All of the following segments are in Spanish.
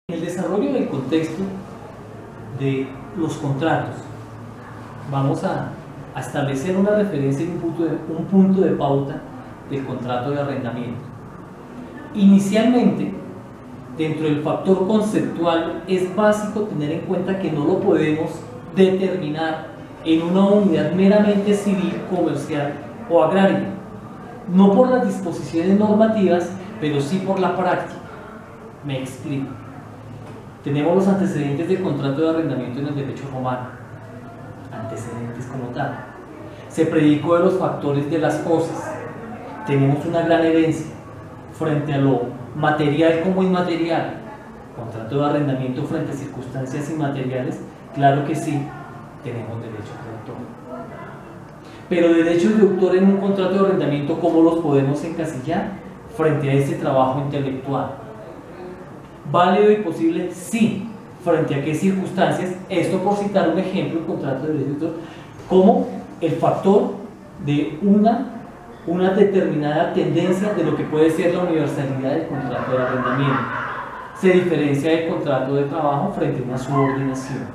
En el desarrollo del contexto de los contratos, vamos a establecer una referencia y un punto de pauta del contrato de arrendamiento. Inicialmente, dentro del factor conceptual, es básico tener en cuenta que no lo podemos determinar en una unidad meramente civil, comercial o agraria, no por las disposiciones normativas, pero sí por la práctica. Me explico. Tenemos los antecedentes del contrato de arrendamiento en el derecho romano, antecedentes como tal. Se predicó de los factores de las cosas. Tenemos una gran herencia frente a lo material como inmaterial. Contrato de arrendamiento frente a circunstancias inmateriales, claro que sí, tenemos derecho de autor. Pero derechos de autor en un contrato de arrendamiento, ¿cómo los podemos encasillar frente a ese trabajo intelectual? ¿Válido y posible? Sí. ¿Frente a qué circunstancias? Esto por citar un ejemplo, el contrato de derecho de autor, como el factor de una determinada tendencia de lo que puede ser la universalidad del contrato de arrendamiento. Se diferencia del contrato de trabajo frente a una subordinación.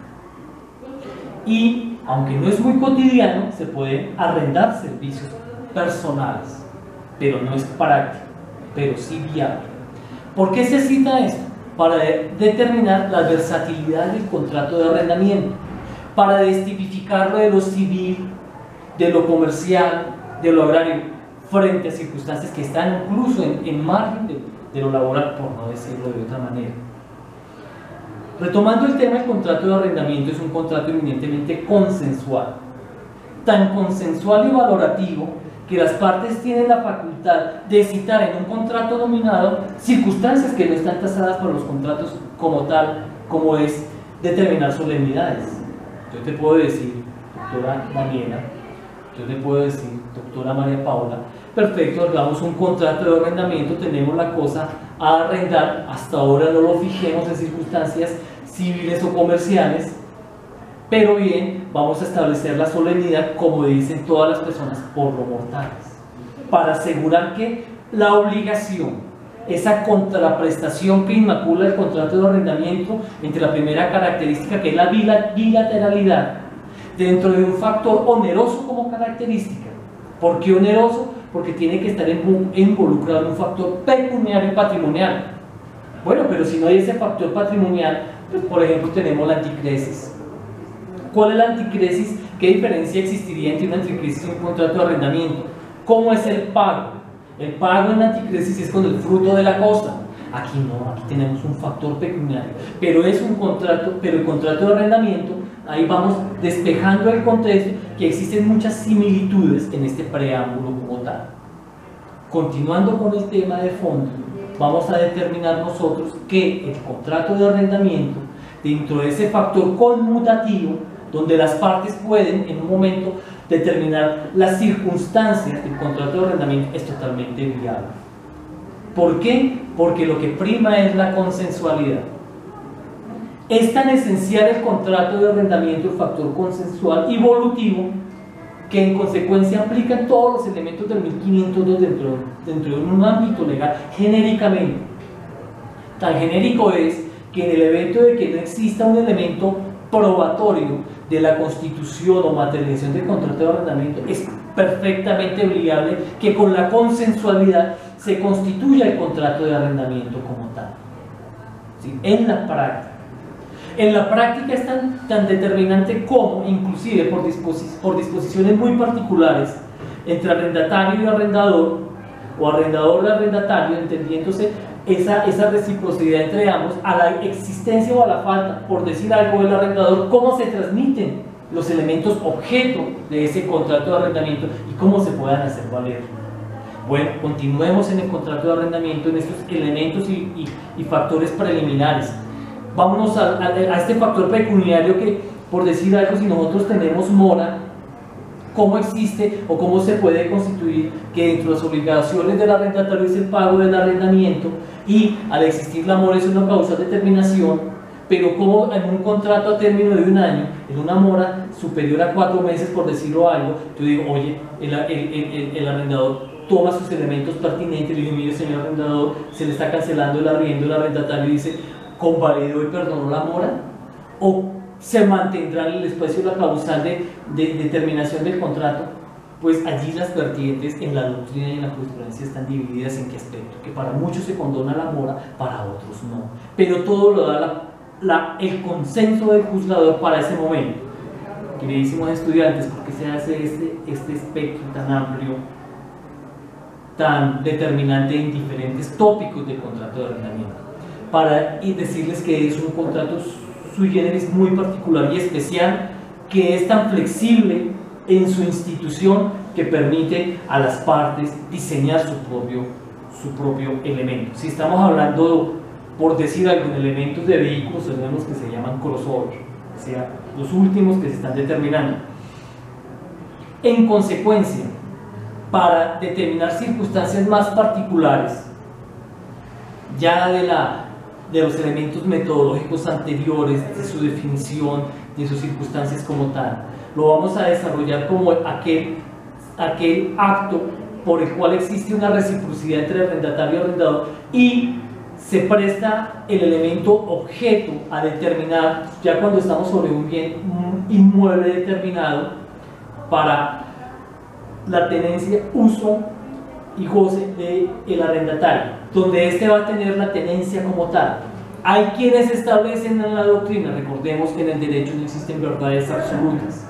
Y, aunque no es muy cotidiano, se pueden arrendar servicios personales, pero no es práctico, pero sí viable. ¿Por qué se cita esto? Para determinar la versatilidad del contrato de arrendamiento, para destipificarlo de lo civil, de lo comercial, de lo agrario, frente a circunstancias que están incluso en margen de lo laboral, por no decirlo de otra manera. Retomando el tema, el contrato de arrendamiento es un contrato eminentemente consensual, tan consensual y valorativo que las partes tienen la facultad de citar en un contrato nominado circunstancias que no están tasadas por los contratos como tal, como es determinar solemnidades. Yo te puedo decir, doctora Daniela, yo te puedo decir, doctora María Paula, perfecto, hagamos un contrato de arrendamiento, tenemos la cosa a arrendar, hasta ahora no lo fijemos en circunstancias civiles o comerciales, pero bien, vamos a establecer la solemnidad, como dicen todas las personas, por lo mortales, para asegurar que la obligación, esa contraprestación que inmacula el contrato de arrendamiento entre la primera característica, que es la bilateralidad, dentro de un factor oneroso como característica. ¿Por qué oneroso? Porque tiene que estar involucrado en un factor pecuniario y patrimonial. Bueno, pero si no hay ese factor patrimonial, pues por ejemplo tenemos la anticresis. ¿Cuál es la anticresis? ¿Qué diferencia existiría entre una anticresis y un contrato de arrendamiento? ¿Cómo es el pago? El pago en la anticresis es con el fruto de la cosa. Aquí no, aquí tenemos un factor pecuniario, pero es un contrato, pero el contrato de arrendamiento, ahí vamos despejando el contexto, que existen muchas similitudes en este preámbulo como tal. Continuando con el tema de fondo, vamos a determinar nosotros que el contrato de arrendamiento, dentro de ese factor conmutativo, donde las partes pueden en un momento determinar las circunstancias del contrato de arrendamiento, es totalmente viable. ¿Por qué? Porque lo que prima es la consensualidad. Es tan esencial el contrato de arrendamiento, el factor consensual y volutivo, que en consecuencia aplica todos los elementos del 1502 dentro de un ámbito legal genéricamente. Tan genérico es que en el evento de que no exista un elemento probatorio de la constitución o materialización del contrato de arrendamiento, es perfectamente viable que con la consensualidad se constituya el contrato de arrendamiento como tal. ¿Sí? En la práctica. En la práctica es tan determinante como, inclusive por disposiciones muy particulares, entre arrendatario y arrendador, o arrendador y arrendatario, entendiéndose esa reciprocidad entre ambos, a la existencia o a la falta, por decir algo, del arrendador, cómo se transmiten los elementos objeto de ese contrato de arrendamiento y cómo se puedan hacer valer. Bueno, continuemos en el contrato de arrendamiento en estos elementos y factores preliminares. Vámonos a este factor pecuniario que, por decir algo, si nosotros tenemos mora, ¿cómo existe o cómo se puede constituir que dentro de las obligaciones del arrendatario es el pago del arrendamiento y al existir la mora es una causal de terminación, pero como en un contrato a término de un año, en una mora superior a 4 meses, por decirlo algo, yo digo, oye, el arrendador toma sus elementos pertinentes y le dice, mire señor arrendador, se le está cancelando el arriendo, el arrendatario dice, convalidó y perdonó la mora, o se mantendrá en el espacio la causal de determinación del contrato. Pues allí las vertientes en la doctrina y en la jurisprudencia están divididas en qué aspecto, que para muchos se condona la mora, para otros no, pero todo lo da el consenso del juzgador para ese momento. Queridísimos estudiantes, ¿por qué se hace este espectro tan amplio, tan determinante en diferentes tópicos del contrato de arrendamiento? Para decirles que es un contrato sui generis muy particular y especial, que es tan flexible en su institución que permite a las partes diseñar su propio elemento. Si estamos hablando, por decir algo, de elementos de vehículos, tenemos que se llaman crossover, o sea, los últimos que se están determinando. En consecuencia, para determinar circunstancias más particulares, ya de los elementos metodológicos anteriores, de su definición, de sus circunstancias como tal, lo vamos a desarrollar como aquel acto por el cual existe una reciprocidad entre arrendatario y arrendador y se presta el elemento objeto a determinar, ya cuando estamos sobre un bien inmueble determinado, para la tenencia, uso y goce del arrendatario, donde éste va a tener la tenencia como tal. Hay quienes establecen en la doctrina, recordemos que en el derecho no existen verdades absolutas,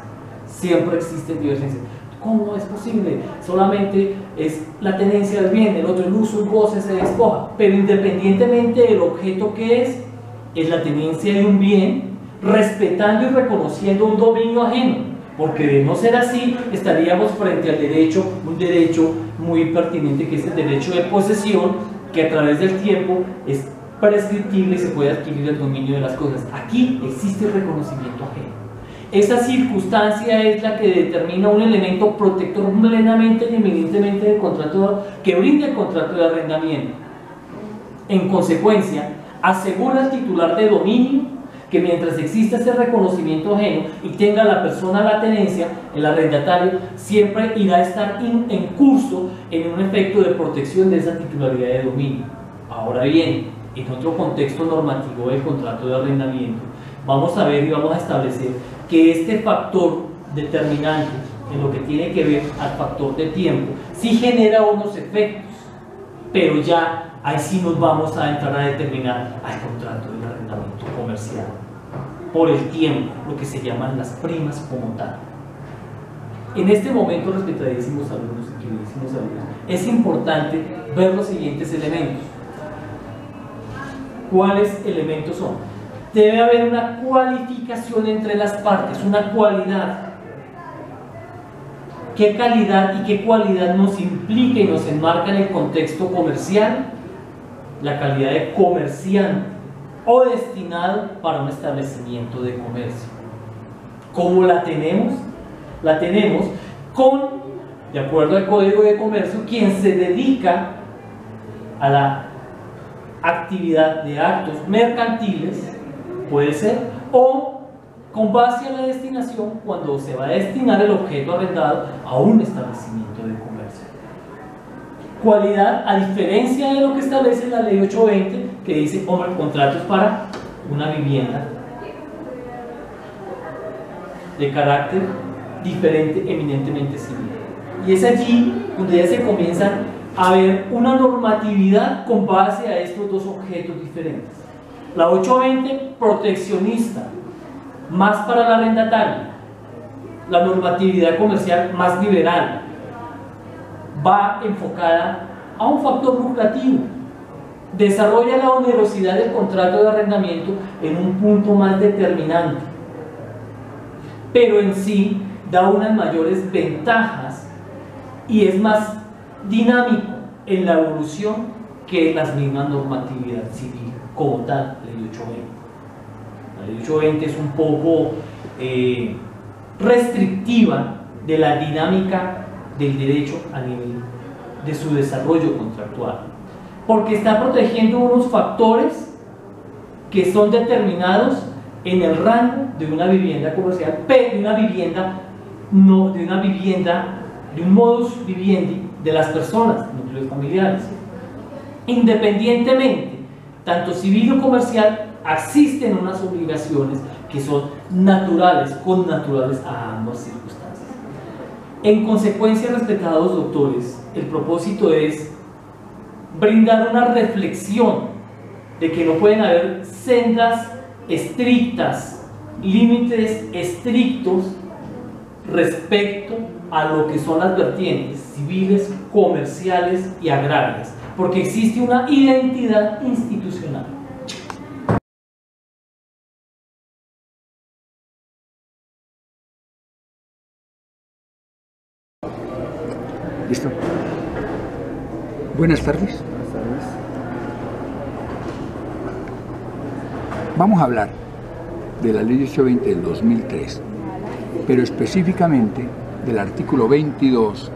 siempre existen divergencias. ¿Cómo es posible? Solamente es la tenencia del bien, el otro el uso, el goce se despoja, pero independientemente del objeto que es la tenencia de un bien, respetando y reconociendo un dominio ajeno, porque de no ser así estaríamos frente al derecho, un derecho muy pertinente que es el derecho de posesión, que a través del tiempo es prescriptible y se puede adquirir el dominio de las cosas. Aquí existe el reconocimiento ajeno. Esa circunstancia es la que determina un elemento protector plenamente y eminentemente del contrato que brinda el contrato de arrendamiento. En consecuencia, asegura al titular de dominio que mientras exista ese reconocimiento ajeno y tenga la persona la tenencia, el arrendatario siempre irá a estar en curso en un efecto de protección de esa titularidad de dominio. Ahora bien, en otro contexto normativo del contrato de arrendamiento, vamos a ver y vamos a establecer que este factor determinante en lo que tiene que ver al factor de tiempo sí genera unos efectos, pero ya ahí sí nos vamos a entrar a determinar al contrato de arrendamiento comercial por el tiempo, lo que se llaman las primas como tal. En este momento, respetadísimos alumnos y queridísimos alumnos, es importante ver los siguientes elementos. ¿Cuáles elementos son? Debe haber una cualificación entre las partes, una cualidad. ¿Qué calidad y qué cualidad nos implica y nos enmarca en el contexto comercial? La calidad de comerciante o destinado para un establecimiento de comercio. ¿Cómo la tenemos? La tenemos con, de acuerdo al Código de Comercio, quien se dedica a la actividad de actos mercantiles, puede ser, o con base a la destinación cuando se va a destinar el objeto arrendado a un establecimiento de comercio. Cualidad, a diferencia de lo que establece la ley 820, que dice, hombre, el contrato es para una vivienda de carácter diferente, eminentemente civil. Y es allí donde ya se comienza a ver una normatividad con base a estos dos objetos diferentes. La 820, proteccionista, más para el arrendatario. La normatividad comercial, más liberal, va enfocada a un factor lucrativo. Desarrolla la onerosidad del contrato de arrendamiento en un punto más determinante, pero en sí da unas mayores ventajas y es más dinámico en la evolución que las mismas normatividad civil como tal, ley 820. La ley 820 es un poco restrictiva de la dinámica del derecho a nivel de su desarrollo contractual, porque está protegiendo unos factores que son determinados en el rango de una vivienda comercial, pero de una vivienda, no de una vivienda, de un modus vivendi de las personas, núcleos familiares, independientemente, tanto civil o comercial, existen unas obligaciones que son naturales, connaturales a ambas circunstancias. En consecuencia, respetados doctores, el propósito es brindar una reflexión de que no pueden haber sendas estrictas, límites estrictos respecto a lo que son las vertientes civiles, comerciales y agrarias, porque existe una identidad institucional. ¿Listo? Buenas tardes. Vamos a hablar de la Ley 820 del 2003, pero específicamente del artículo 22,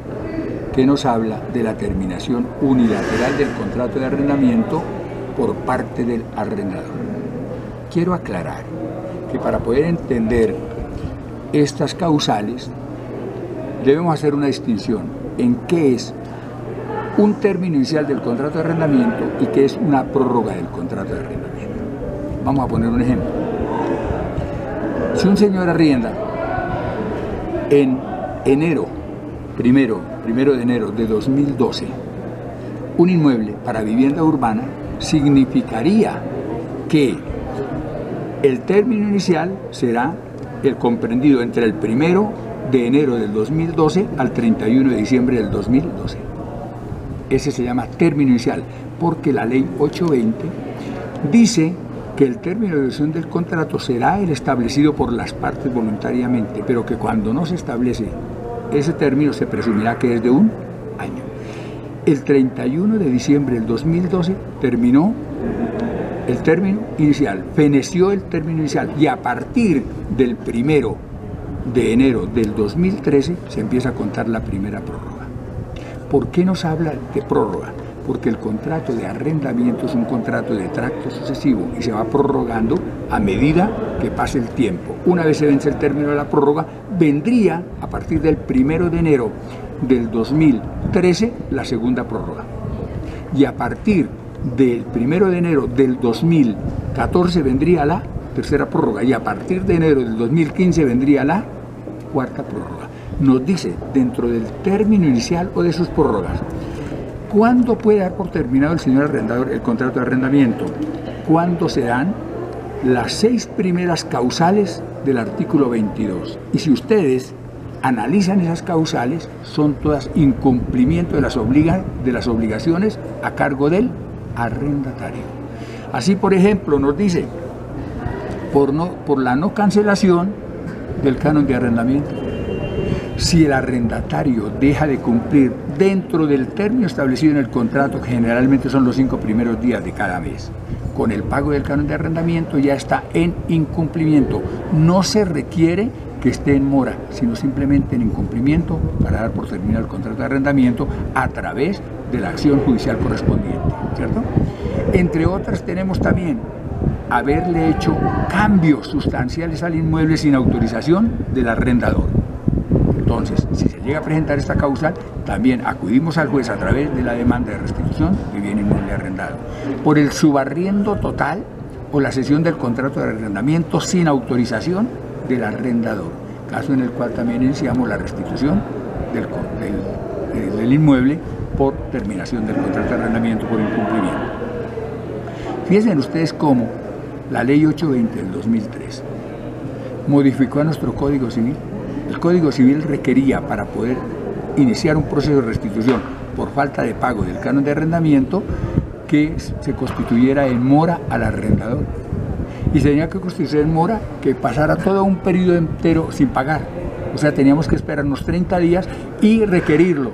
que nos habla de la terminación unilateral del contrato de arrendamiento por parte del arrendador. Quiero aclarar que para poder entender estas causales debemos hacer una distinción en qué es un término inicial del contrato de arrendamiento y qué es una prórroga del contrato de arrendamiento. Vamos a poner un ejemplo. Si un señor arrienda en primero de enero de 2012, un inmueble para vivienda urbana, significaría que el término inicial será el comprendido entre el 1 de enero del 2012 al 31 de diciembre del 2012. Ese se llama término inicial, porque la ley 820 dice que el término de duración del contrato será el establecido por las partes voluntariamente, pero que cuando no se establece ese término se presumirá que es de un año. El 31 de diciembre del 2012 terminó el término inicial, feneció el término inicial, y a partir del 1 de enero del 2013 se empieza a contar la primera prórroga. ¿Por qué nos habla de prórroga? Porque el contrato de arrendamiento es un contrato de tracto sucesivo y se va prorrogando a medida que pase el tiempo. Una vez se vence el término de la prórroga, vendría a partir del 1 de enero del 2013 la segunda prórroga. Y a partir del 1 de enero del 2014 vendría la tercera prórroga. Y a partir de enero del 2015 vendría la cuarta prórroga. Nos dice, dentro del término inicial o de sus prórrogas, ¿cuándo puede dar por terminado el señor arrendador el contrato de arrendamiento? Cuando se dan las 6 primeras causales del artículo 22. Y si ustedes analizan esas causales, son todas incumplimiento de las obligaciones a cargo del arrendatario. Así, por ejemplo, nos dice, por la no cancelación del canon de arrendamiento. Si el arrendatario deja de cumplir dentro del término establecido en el contrato, que generalmente son los 5 primeros días de cada mes, con el pago del canon de arrendamiento, ya está en incumplimiento. No se requiere que esté en mora, sino simplemente en incumplimiento para dar por terminado el contrato de arrendamiento a través de la acción judicial correspondiente, ¿cierto? Entre otras tenemos también haberle hecho cambios sustanciales al inmueble sin autorización del arrendador. Entonces, si se llega a presentar esta causal, también acudimos al juez a través de la demanda de restitución de bien inmueble arrendado por el subarriendo total o la cesión del contrato de arrendamiento sin autorización del arrendador, caso en el cual también iniciamos la restitución del inmueble por terminación del contrato de arrendamiento por incumplimiento. Fíjense ustedes cómo la ley 820 del 2003 modificó a nuestro Código Civil. El Código Civil requería, para poder iniciar un proceso de restitución por falta de pago del canon de arrendamiento, que se constituyera en mora al arrendador. Y se tenía que constituir en mora que pasara todo un periodo entero sin pagar. O sea, teníamos que esperar unos 30 días y requerirlo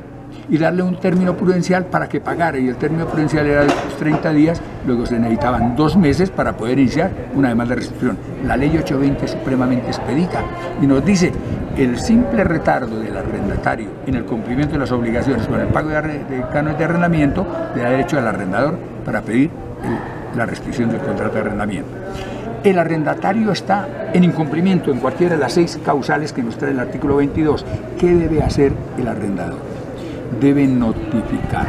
y darle un término prudencial para que pagara, y el término prudencial era de 30 días, luego se necesitaban 2 meses para poder iniciar una demanda de restitución. La ley 820 es supremamente expedita y nos dice: el simple retardo del arrendatario en el cumplimiento de las obligaciones con el pago de cánones de arrendamiento le da derecho al arrendador para pedir la restitución del contrato de arrendamiento. El arrendatario está en incumplimiento en cualquiera de las 6 causales que nos trae el artículo 22. ¿Qué debe hacer el arrendador? Debe notificar.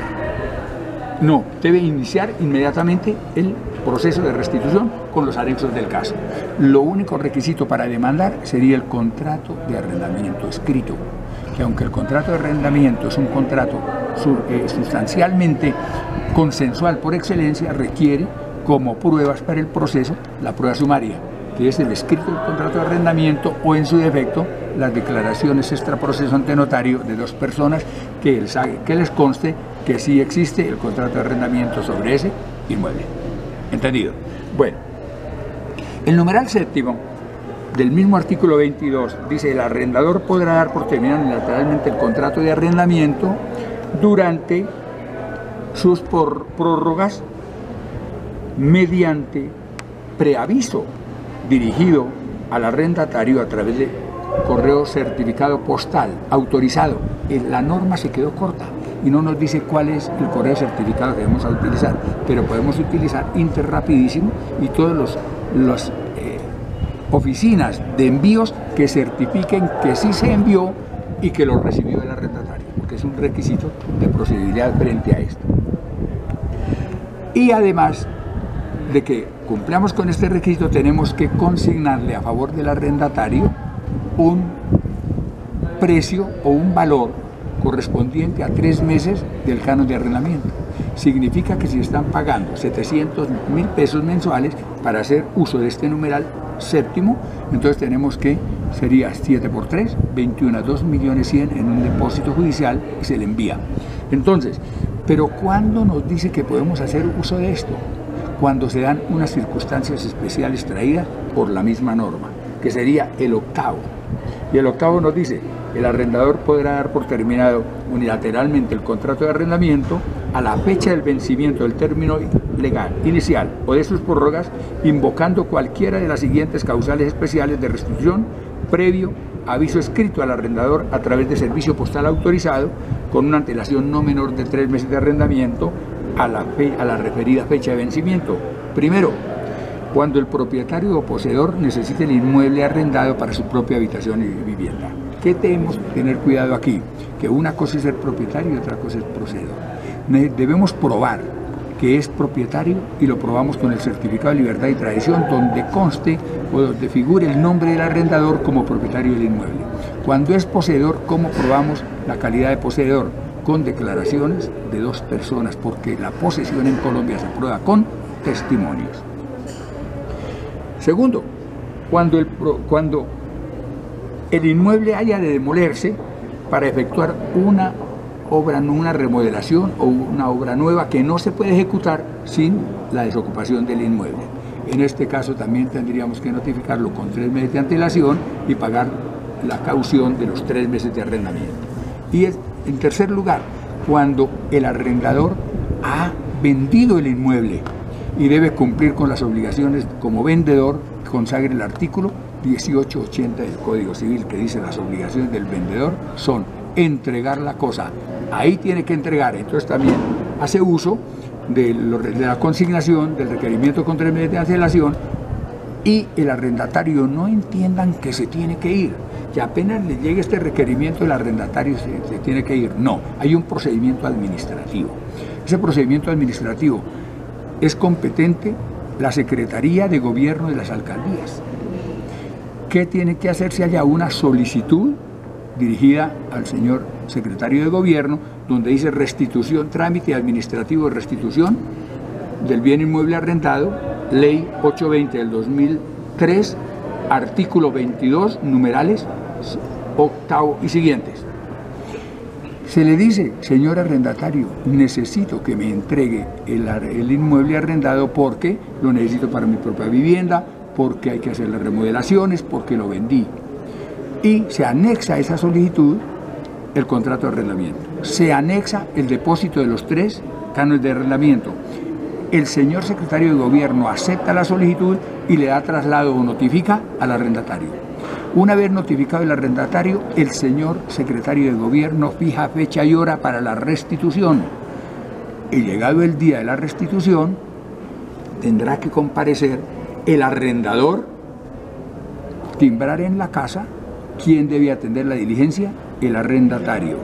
No, debe iniciar inmediatamente el proceso de restitución con los anexos del caso. Lo único requisito para demandar sería el contrato de arrendamiento escrito, que aunque el contrato de arrendamiento es un contrato sustancialmente consensual por excelencia, requiere como pruebas para el proceso la prueba sumaria, que es el escrito del contrato de arrendamiento o, en su defecto, las declaraciones extraproceso ante notario de dos personas que les conste que sí existe el contrato de arrendamiento sobre ese inmueble. ¿Entendido? Bueno, el numeral séptimo del mismo artículo 22 dice: el arrendador podrá dar por terminado unilateralmente el contrato de arrendamiento durante sus prórrogas mediante preaviso dirigido al arrendatario a través de correo certificado postal autorizado. La norma se quedó corta y no nos dice cuál es el correo certificado que vamos a utilizar, pero podemos utilizar Interrapidísimo y todas las oficinas de envíos que certifiquen que sí se envió y que lo recibió el arrendatario, porque es un requisito de procedibilidad frente a esto. Y además de que cumplamos con este requisito, tenemos que consignarle a favor del arrendatario un precio o un valor correspondiente a 3 meses del canon de arrendamiento. Significa que si están pagando 700.000 pesos mensuales para hacer uso de este numeral séptimo, entonces tenemos que sería 7 por 3, 21 a 2.100.000 en un depósito judicial y se le envía. Entonces, pero ¿cuándo nos dice que podemos hacer uso de esto? Cuando se dan unas circunstancias especiales traídas por la misma norma, que sería el octavo. Y el octavo nos dice: el arrendador podrá dar por terminado unilateralmente el contrato de arrendamiento a la fecha del vencimiento del término legal inicial o de sus prórrogas, invocando cualquiera de las siguientes causales especiales de restitución, previo aviso escrito al arrendador a través de servicio postal autorizado, con una antelación no menor de 3 meses de arrendamiento a la referida fecha de vencimiento. Primero, cuando el propietario o poseedor necesite el inmueble arrendado para su propia habitación y vivienda. ¿Qué tenemos que tener cuidado aquí? Que una cosa es ser propietario y otra cosa es poseedor. Debemos probar que es propietario y lo probamos con el certificado de libertad y tradición, donde conste o donde figure el nombre del arrendador como propietario del inmueble. Cuando es poseedor, ¿cómo probamos la calidad de poseedor? Con declaraciones de 2 personas, porque la posesión en Colombia se prueba con testimonios. Segundo, cuando el inmueble haya de demolerse para efectuar una obra, una remodelación o una obra nueva que no se puede ejecutar sin la desocupación del inmueble. En este caso también tendríamos que notificarlo con 3 meses de antelación y pagar la caución de los 3 meses de arrendamiento. Y en tercer lugar, cuando el arrendador ha vendido el inmueble y debe cumplir con las obligaciones como vendedor, consagre el artículo 1880 del Código Civil, que dice: las obligaciones del vendedor son entregar la cosa. Ahí tiene que entregar. Entonces también hace uso de la consignación, del requerimiento con 3 meses de antelación, y el arrendatario no entiendan que se tiene que ir, que apenas le llegue este requerimiento el arrendatario se tiene que ir. No, hay un procedimiento administrativo. Ese procedimiento administrativo es competente la Secretaría de Gobierno de las alcaldías. ¿Qué tiene que hacer? Si haya una solicitud dirigida al señor secretario de Gobierno, donde dice restitución, trámite administrativo de restitución del bien inmueble arrendado, Ley 820 del 2003, artículo 22, numerales octavo y siguientes. Se le dice: señor arrendatario, necesito que me entregue el inmueble arrendado porque lo necesito para mi propia vivienda, porque hay que hacer las remodelaciones, porque lo vendí. Y se anexa a esa solicitud el contrato de arrendamiento. Se anexa el depósito de los 3 cánones de arrendamiento. El señor secretario de Gobierno acepta la solicitud y le da traslado o notifica al arrendatario. Una vez notificado el arrendatario, el señor secretario de Gobierno fija fecha y hora para la restitución. Y llegado el día de la restitución, tendrá que comparecer el arrendador, timbrar en la casa. ¿Quién debe atender la diligencia? El arrendatario.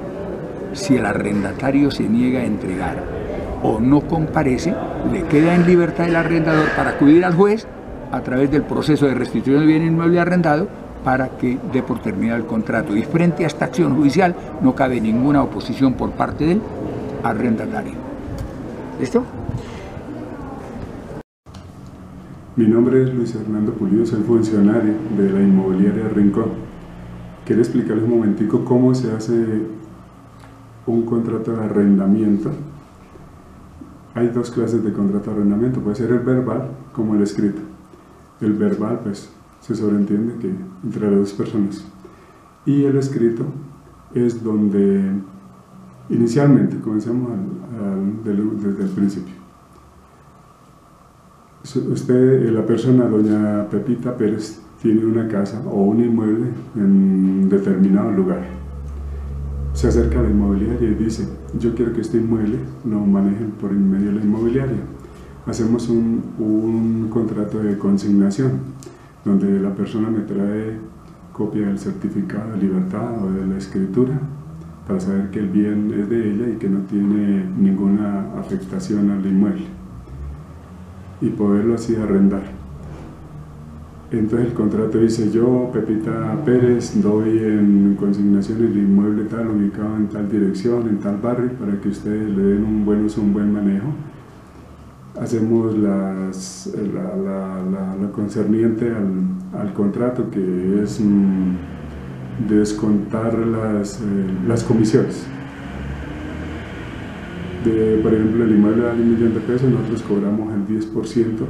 Si el arrendatario se niega a entregar o no comparece, le queda en libertad el arrendador para acudir al juez a través del proceso de restitución del bien inmueble arrendado para que dé por terminado el contrato. Y frente a esta acción judicial no cabe ninguna oposición por parte del arrendatario. ¿Listo? Mi nombre es Luis Hernando Pulido, soy funcionario de la inmobiliaria Rincón. Quiero explicarles un momentico cómo se hace un contrato de arrendamiento. Hay dos clases de contrato de arrendamiento, puede ser el verbal como el escrito. El verbal, pues, se sobreentiende que entre las dos personas. Y el escrito es donde inicialmente, comencemos desde el principio. Usted, la persona, doña Pepita Pérez, tiene una casa o un inmueble en determinado lugar. Se acerca a la inmobiliaria y dice: yo quiero que este inmueble lo manejen por medio de la inmobiliaria. Hacemos un contrato de consignación, donde la persona me trae copia del certificado de libertad o de la escritura, para saber que el bien es de ella y que no tiene ninguna afectación al inmueble, y poderlo así arrendar. Entonces el contrato dice: yo, Pepita Pérez, doy en consignación el inmueble tal, ubicado en tal dirección, en tal barrio, para que ustedes le den un buen uso, un buen manejo. Hacemos lo concerniente al contrato, que es descontar las comisiones. Por ejemplo, el inmueble vale 1 millón de pesos, nosotros cobramos el 10%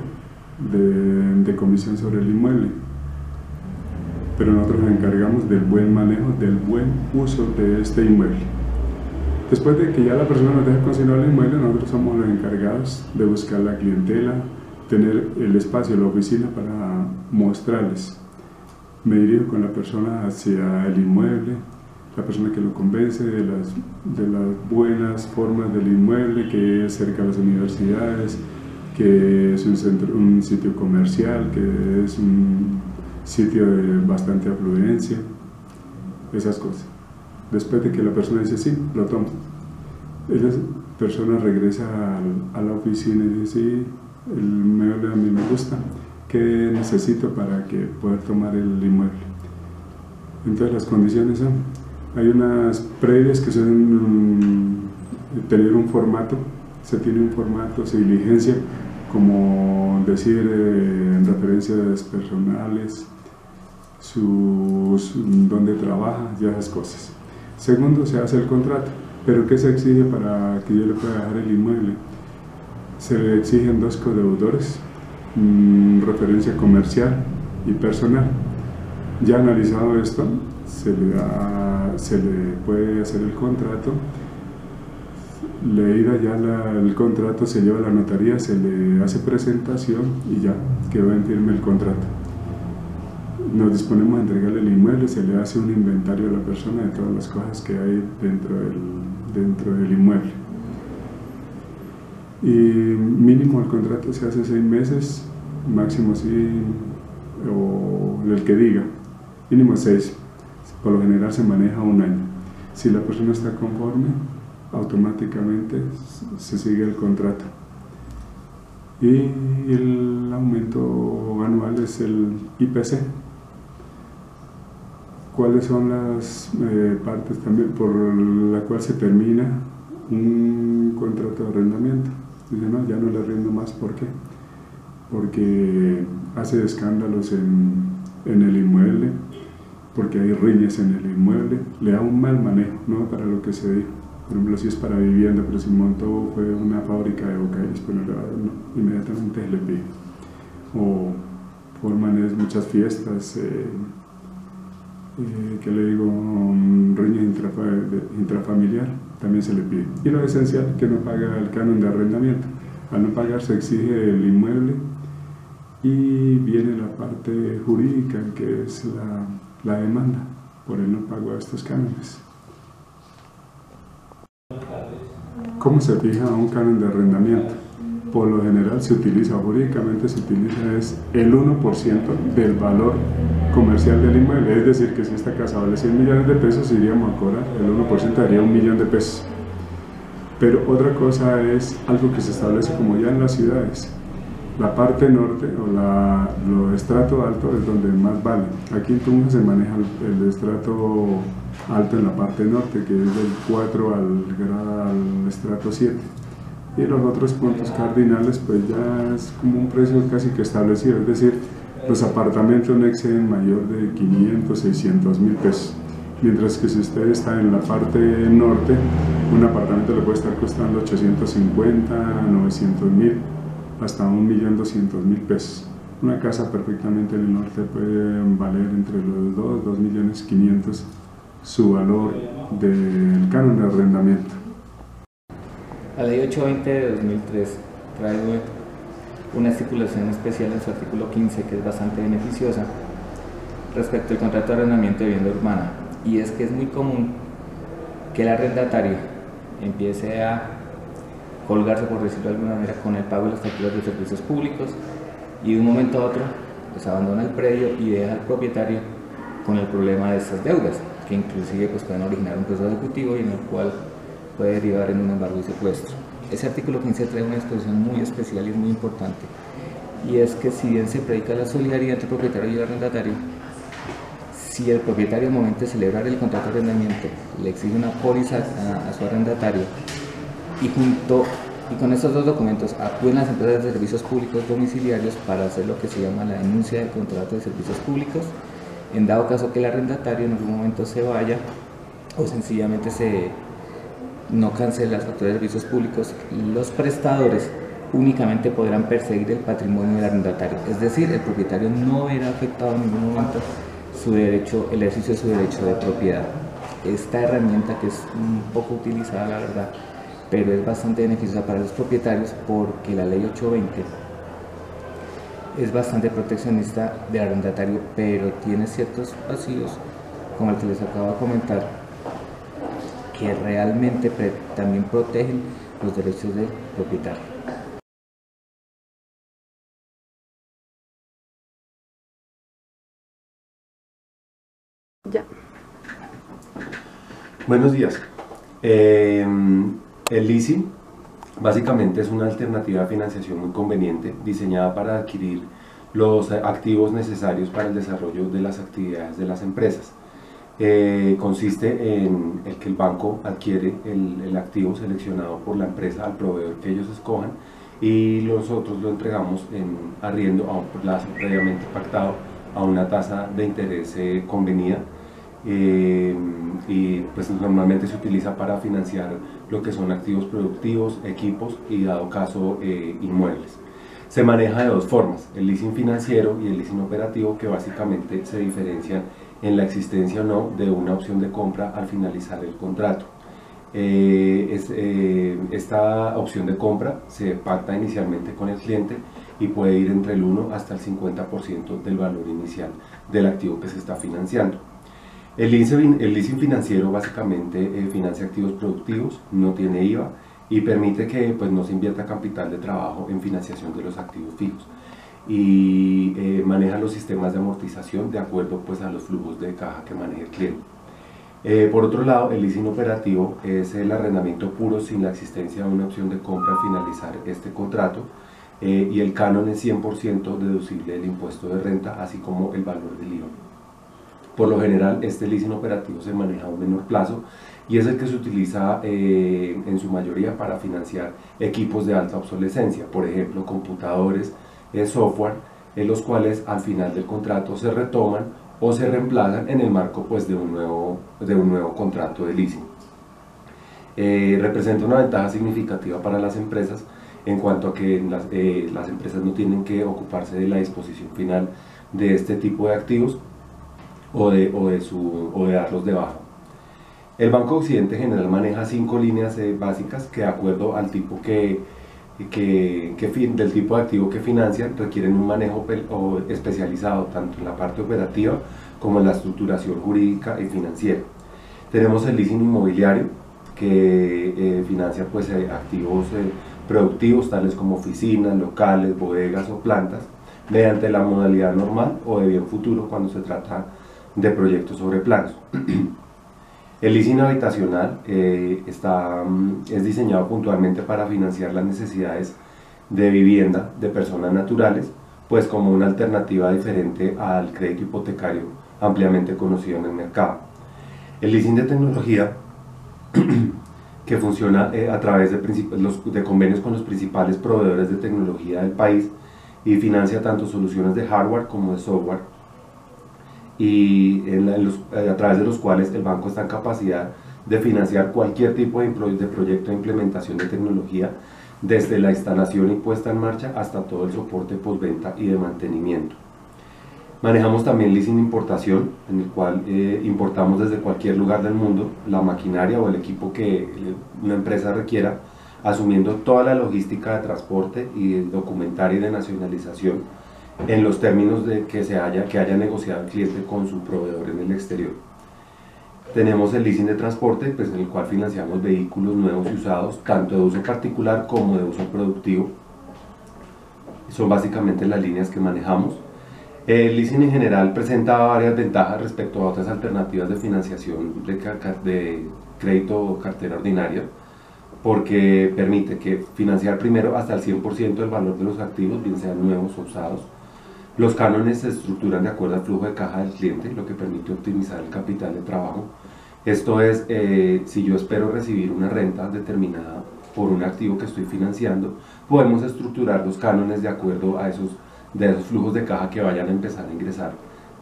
de comisión sobre el inmueble, pero nosotros nos encargamos del buen manejo, del buen uso de este inmueble. Después de que ya la persona nos deja consignar el inmueble, nosotros somos los encargados de buscar la clientela, tener el espacio, la oficina para mostrarles. Me dirijo con la persona hacia el inmueble, la persona que lo convence de las buenas formas del inmueble, que es cerca de las universidades, que es un sitio comercial, que es un sitio de bastante afluencia, esas cosas. Después de que la persona dice sí, lo tomo, esa persona regresa a la oficina y dice: sí, el inmueble a mí me gusta, ¿qué necesito para que poder tomar el inmueble? Entonces las condiciones son: hay unas previas que son tener un formato, se tiene un formato, se diligencia, como decir referencias personales, dónde trabaja, ya esas cosas. Segundo, se hace el contrato. ¿Pero qué se exige para que yo le pueda dejar el inmueble? Se le exigen 2 codeudores, referencia comercial y personal. Ya analizado esto, se le puede hacer el contrato. Leída ya el contrato, se lleva a la notaría, se le hace presentación y ya quedó en firme el contrato. Nos disponemos a entregarle el inmueble, se le hace un inventario a la persona de todas las cosas que hay dentro del inmueble. Y mínimo el contrato se hace 6 meses, máximo sí, o el que diga, mínimo 6. Por lo general se maneja 1 año. Si la persona está conforme, automáticamente se sigue el contrato. Y el aumento anual es el IPC. ¿Cuáles son las partes también por la cual se termina un contrato de arrendamiento? Dice: no, ya no le arriendo más. ¿Por qué? Porque hace escándalos en el inmueble, porque hay riñas en el inmueble, le da un mal manejo, no para lo que se dijo. Por ejemplo, si es para vivienda, pero si montó fue una fábrica de bocadillos, pues no, inmediatamente se le pide. O forman muchas fiestas, que le digo, riña intrafamiliar, también se le pide. Y lo esencial, que no paga el canon de arrendamiento. Al no pagar se exige el inmueble, y viene la parte jurídica, que es la demanda por el no pago de estos cánones. ¿Cómo se fija un canon de arrendamiento? Por lo general se utiliza, jurídicamente se utiliza es el 1% del valor comercial del inmueble. Es decir, que si esta casa vale 100 millones de pesos, iríamos a cobrar el 1%, daría 1 millón de pesos. Pero otra cosa es algo que se establece como ya en las ciudades. La parte norte o lo estrato alto es donde más vale. Aquí en Tunja se maneja el estrato alto en la parte norte, que es del 4 al estrato 7. Y los otros puntos cardinales pues ya es como un precio casi que establecido, es decir, los apartamentos no exceden mayor de 500, 600 mil pesos. Mientras que si usted está en la parte norte, un apartamento le puede estar costando 850, 900 mil, hasta 1.200.000 pesos. Una casa perfectamente en el norte puede valer entre los 2.500.000 su valor del canon de arrendamiento. La ley 820 de 2003 trae una estipulación especial en su artículo 15 que es bastante beneficiosa respecto al contrato de arrendamiento de vivienda urbana, y es que es muy común que el arrendatario empiece a colgarse, por decirlo de alguna manera, con el pago de las facturas de servicios públicos, y de un momento a otro pues abandona el predio y deja al propietario con el problema de estas deudas, que inclusive pues pueden originar un proceso ejecutivo y en el cual puede derivar en un embargo y secuestro. Ese artículo 15 trae una disposición muy especial y es muy importante, y es que si bien se predica la solidaridad entre el propietario y el arrendatario, si el propietario al momento de celebrar el contrato de arrendamiento le exige una póliza a su arrendatario y con estos dos documentos acuden las empresas de servicios públicos domiciliarios para hacer lo que se llama la denuncia del contrato de servicios públicos, en dado caso que el arrendatario en algún momento se vaya o sencillamente no cancele las facturas de servicios públicos, los prestadores únicamente podrán perseguir el patrimonio del arrendatario, es decir, el propietario no verá afectado en ningún momento el ejercicio de su derecho de propiedad. Esta herramienta, que es un poco utilizada la verdad, pero es bastante beneficiosa para los propietarios, porque la ley 820 es bastante proteccionista del arrendatario, pero tiene ciertos vacíos, como el que les acabo de comentar, que realmente también protegen los derechos del propietario. Ya. Buenos días. El leasing básicamente es una alternativa de financiación muy conveniente, diseñada para adquirir los activos necesarios para el desarrollo de las actividades de las empresas. Consiste en el que el banco adquiere el activo seleccionado por la empresa al proveedor que ellos escojan, y nosotros lo entregamos en arriendo a un plazo previamente pactado a una tasa de interés convenida, y pues normalmente se utiliza para financiar lo que son activos productivos, equipos y, dado caso, inmuebles. Se maneja de dos formas: el leasing financiero y el leasing operativo, que básicamente se diferencian en la existencia o no de una opción de compra al finalizar el contrato. Esta opción de compra se pacta inicialmente con el cliente y puede ir entre el 1 hasta el 50% del valor inicial del activo que se está financiando. El leasing financiero básicamente financia activos productivos, no tiene IVA y permite que pues, no se invierta capital de trabajo en financiación de los activos fijos, y maneja los sistemas de amortización de acuerdo pues, a los flujos de caja que maneja el cliente. Por otro lado, el leasing operativo es el arrendamiento puro sin la existencia de una opción de compra al finalizar este contrato, y el canon es 100% deducible del impuesto de renta, así como el valor del IVA. Por lo general, este leasing operativo se maneja a un menor plazo y es el que se utiliza en su mayoría para financiar equipos de alta obsolescencia, por ejemplo, computadores, software, en los cuales al final del contrato se retoman o se reemplazan en el marco pues, de un nuevo contrato de leasing. Representa una ventaja significativa para las empresas en cuanto a que las empresas no tienen que ocuparse de la disposición final de este tipo de activos o de darlos de baja. El Banco Occidente General maneja 5 líneas básicas que, de acuerdo al tipo del tipo de activo que financian, requieren un manejo especializado tanto en la parte operativa como en la estructuración jurídica y financiera. Tenemos el leasing inmobiliario, que financia pues, activos productivos tales como oficinas, locales, bodegas o plantas, mediante la modalidad normal o de bien futuro cuando se trata de proyectos sobre planos. El leasing habitacional es diseñado puntualmente para financiar las necesidades de vivienda de personas naturales, pues como una alternativa diferente al crédito hipotecario ampliamente conocido en el mercado. El leasing de tecnología, que funciona a través de convenios con los principales proveedores de tecnología del país y financia tanto soluciones de hardware como de software, y a través de los cuales el banco está en capacidad de financiar cualquier tipo de proyecto de implementación de tecnología, desde la instalación y puesta en marcha hasta todo el soporte postventa y de mantenimiento. Manejamos también leasing de importación, en el cual importamos desde cualquier lugar del mundo la maquinaria o el equipo que una empresa requiera, asumiendo toda la logística de transporte y de documentaria y de nacionalización en los términos de que haya negociado el cliente con su proveedor en el exterior. Tenemos el leasing de transporte, pues, en el cual financiamos vehículos nuevos y usados, tanto de uso particular como de uso productivo. Son básicamente las líneas que manejamos. El leasing en general presenta varias ventajas respecto a otras alternativas de financiación de crédito o cartera ordinaria, porque permite que financiar primero hasta el 100% del valor de los activos, bien sean nuevos o usados. Los cánones se estructuran de acuerdo al flujo de caja del cliente, lo que permite optimizar el capital de trabajo. Esto es, si yo espero recibir una renta determinada por un activo que estoy financiando, podemos estructurar los cánones de acuerdo a esos flujos de caja que vayan a empezar a ingresar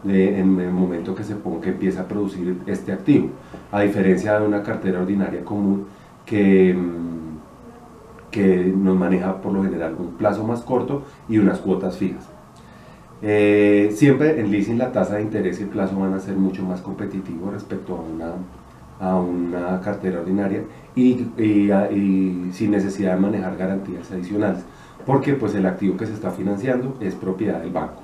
en el momento que empiece a producir este activo, a diferencia de una cartera ordinaria común que nos maneja por lo general un plazo más corto y unas cuotas fijas. Siempre en leasing la tasa de interés y el plazo van a ser mucho más competitivos respecto a una cartera ordinaria y sin necesidad de manejar garantías adicionales, porque pues el activo que se está financiando es propiedad del banco.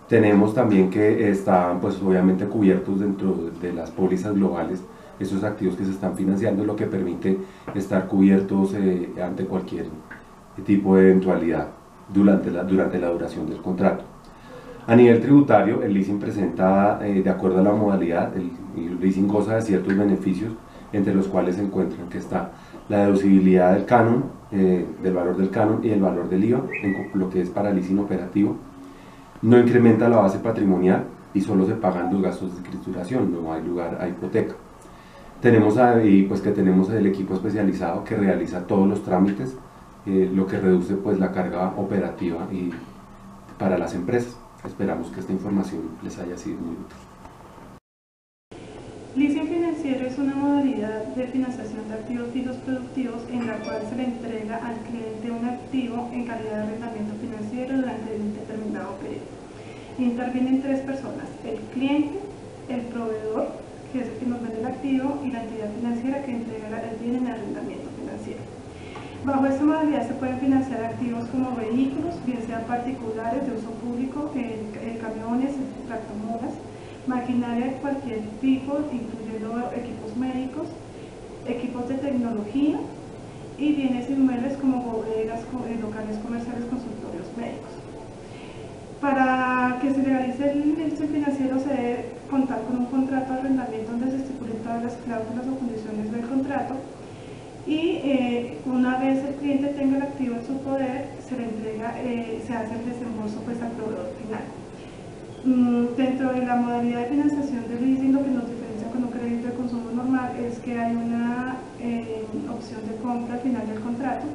Tenemos también que están pues obviamente cubiertos dentro de las pólizas globales esos activos que se están financiando, lo que permite estar cubiertos ante cualquier tipo de eventualidad durante la duración del contrato. A nivel tributario, el leasing presenta, de acuerdo a la modalidad, el leasing goza de ciertos beneficios, entre los cuales se encuentran que está la deducibilidad del canon, del valor del canon y el valor del IVA, en lo que es para leasing operativo. No incrementa la base patrimonial y solo se pagan los gastos de escrituración, no hay lugar a hipoteca. Tenemos ahí pues que tenemos el equipo especializado que realiza todos los trámites, lo que reduce pues la carga operativa para las empresas. Esperamos que esta información les haya sido muy útil. Leasing financiero es una modalidad de financiación de activos fijos productivos en la cual se le entrega al cliente un activo en calidad de arrendamiento financiero durante un determinado periodo. Intervienen tres personas: el cliente, el proveedor, que es el que nos vende el activo, y la entidad financiera que entrega el bien en arrendamiento financiero. Bajo esta modalidad se pueden financiar activos como vehículos, bien sean particulares de uso público, camiones, tractomulas, maquinaria de cualquier tipo, incluyendo equipos médicos, equipos de tecnología y bienes inmuebles como bodegas, locales comerciales, consultorios médicos. Para que se realice el leasing financiero se debe contar con un contrato de arrendamiento donde se estipulen todas las cláusulas o condiciones del contrato, y una vez el cliente tenga el activo en su poder, se le entrega, se hace el desembolso pues al proveedor final. Dentro de la modalidad de financiación del leasing, lo que nos diferencia con un crédito de consumo normal es que hay una opción de compra al final del contrato,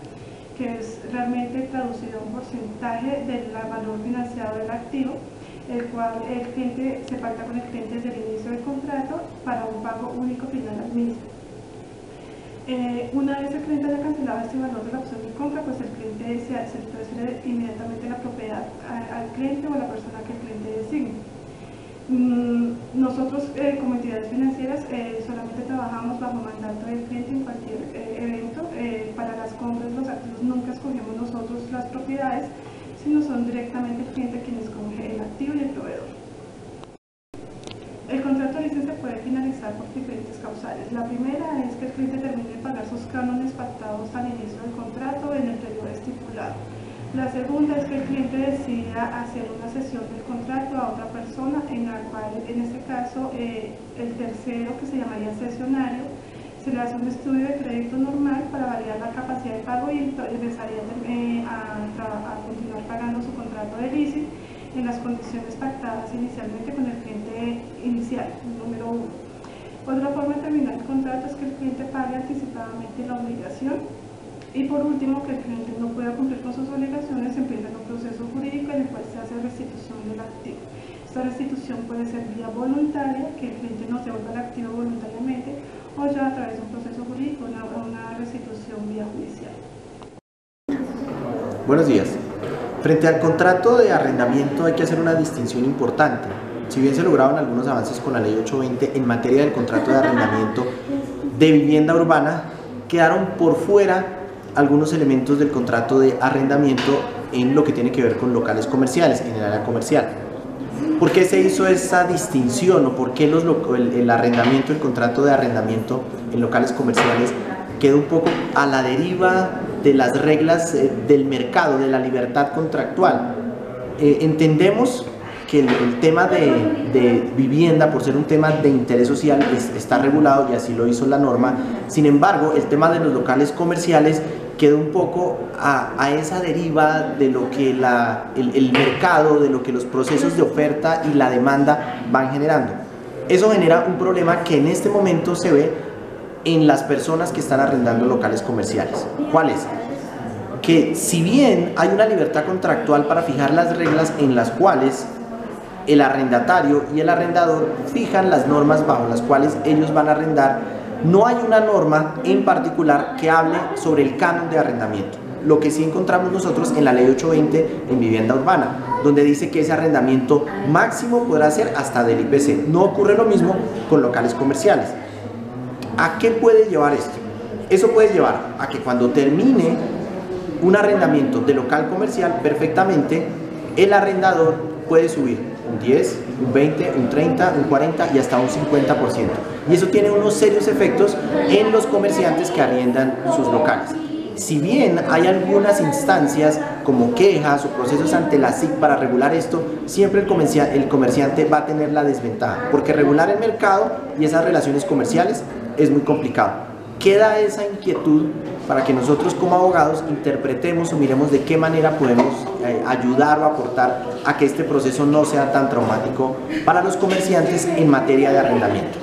que es realmente traducido a un porcentaje del valor financiado del activo, el cual el cliente se pacta con el cliente desde el inicio del contrato para un pago único final al mismo. Una vez el cliente haya cancelado este valor de la opción de compra, pues el cliente se transfiere inmediatamente la propiedad al cliente o a la persona que el cliente designe. Nosotros como entidades financieras solamente trabajamos bajo mandato del cliente en cualquier evento. Para las compras, los activos nunca escogemos nosotros las propiedades, sino son directamente el cliente quien escoge el activo y el proveedor. El contrato de leasing se puede finalizar por diferentes causales. La primera es que el cliente termine de pagar sus cánones pactados al inicio del contrato en el periodo estipulado. La segunda es que el cliente decide hacer una cesión del contrato a otra persona, en la cual, en este caso, el tercero, que se llamaría cesionario, se le hace un estudio de crédito normal para validar la capacidad de pago y empezaría a continuar pagando su contrato de leasing en las condiciones pactadas inicialmente con el cliente inicial, número 1. Otra forma de terminar el contrato es que el cliente pague anticipadamente la obligación. Y por último, que el cliente no pueda cumplir con sus obligaciones, empieza un proceso jurídico en el cual se hace restitución del activo. Esta restitución puede ser vía voluntaria, que el cliente no se vuelva al activo voluntariamente, o ya a través de un proceso jurídico, una restitución vía judicial. Buenos días. Frente al contrato de arrendamiento hay que hacer una distinción importante. Si bien se lograron algunos avances con la Ley 820 en materia del contrato de arrendamiento de vivienda urbana, quedaron por fuera algunos elementos del contrato de arrendamiento en lo que tiene que ver con locales comerciales, en el área comercial. ¿Por qué se hizo esa distinción o por qué el arrendamiento, el contrato de arrendamiento en locales comerciales quedó un poco a la deriva de las reglas del mercado, de la libertad contractual? Entendemos que el tema de vivienda, por ser un tema de interés social, está regulado y así lo hizo la norma. Sin embargo, el tema de los locales comerciales quedó un poco a esa deriva de lo que el mercado, de lo que los procesos de oferta y la demanda van generando. Eso genera un problema que en este momento se ve en las personas que están arrendando locales comerciales. ¿Cuál es? Que si bien hay una libertad contractual para fijar las reglas en las cuales el arrendatario y el arrendador fijan las normas bajo las cuales ellos van a arrendar, no hay una norma en particular que hable sobre el canon de arrendamiento. Lo que sí encontramos nosotros en la Ley 820 en vivienda urbana, donde dice que ese arrendamiento máximo podrá ser hasta del IPC. No ocurre lo mismo con locales comerciales. ¿A qué puede llevar esto? Eso puede llevar a que cuando termine un arrendamiento de local comercial, perfectamente el arrendador puede subir un 10, un 20, un 30, un 40 y hasta un 50%. Y eso tiene unos serios efectos en los comerciantes que arriendan sus locales. Si bien hay algunas instancias como quejas o procesos ante la SIC para regular esto, siempre el comerciante va a tener la desventaja, porque regular el mercado y esas relaciones comerciales es muy complicado. Queda esa inquietud para que nosotros como abogados interpretemos o miremos de qué manera podemos ayudar o aportar a que este proceso no sea tan traumático para los comerciantes en materia de arrendamiento.